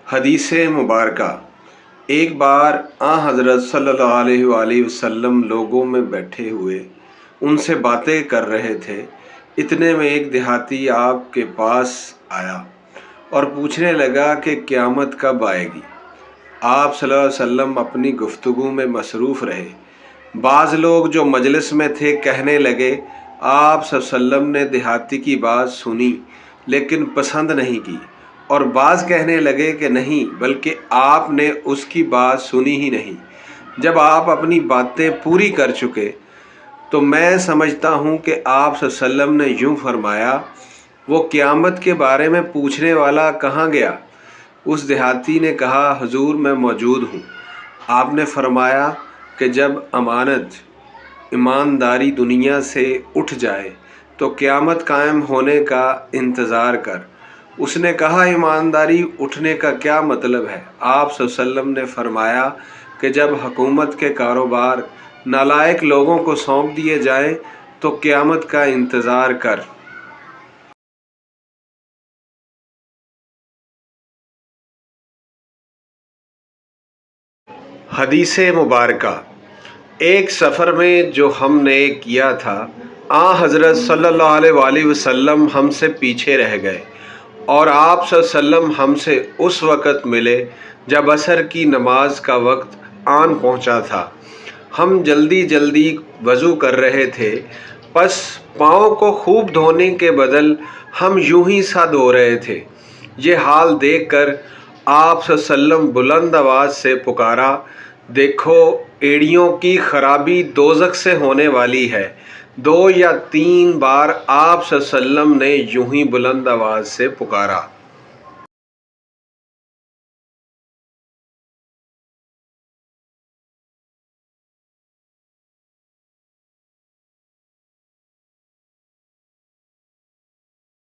حدیث مبارکہ۔ ایک بار حضرت صلی اللہ علیہ وآلہ وسلم لوگوں میں بیٹھے ہوئے ان سے باتیں کر رہے تھے۔ اتنے میں ایک دیہاتی آپ کے پاس آیا اور پوچھنے لگا کہ قیامت کب آئے گی۔ آپ صلی اللہ علیہ وسلم اپنی گفتگو میں مصروف رہے۔ بعض لوگ جو مجلس میں تھے کہنے لگے، آپ صلی اللہ علیہ وسلم نے دیہاتی کی بات سنی لیکن پسند نہیں کی، اور بعض کہنے لگے کہ نہیں بلکہ آپ نے اس کی بات سنی ہی نہیں۔ جب آپ اپنی باتیں پوری کر چکے تو میں سمجھتا ہوں کہ آپ صلی اللہ علیہ وسلم نے یوں فرمایا، وہ قیامت کے بارے میں پوچھنے والا کہاں گیا؟ اس دیہاتی نے کہا، حضور میں موجود ہوں۔ آپ نے فرمایا کہ جب ایمانداری دنیا سے اٹھ جائے تو قیامت قائم ہونے کا انتظار کر۔ اس نے کہا، ایمانداری اٹھنے کا کیا مطلب ہے؟ آپ صلی اللہ علیہ وسلم نے فرمایا کہ جب حکومت کے کاروبار نالائق لوگوں کو سونپ دیے جائیں تو قیامت کا انتظار کر۔ حدیث مبارکہ۔ ایک سفر میں جو ہم نے کیا تھا، حضرت صلی اللہ علیہ وآلہ وسلم ہم سے پیچھے رہ گئے اور آپ صلی اللہ علیہ وسلم ہم سے اس وقت ملے جب عصر کی نماز کا وقت آن پہنچا تھا۔ ہم جلدی وضو کر رہے تھے، پس پاؤں کو خوب دھونے کے بدل ہم یوں ہی سا دھو رہے تھے۔ یہ حال دیکھ کر آپ صلی اللہ علیہ وسلم بلند آواز سے پکارا، دیکھو ایڑیوں کی خرابی دوزخ سے ہونے والی ہے۔ 2 یا 3 بار آپ صلی اللہ علیہ وسلم نے یوں ہی بلند آواز سے پکارا۔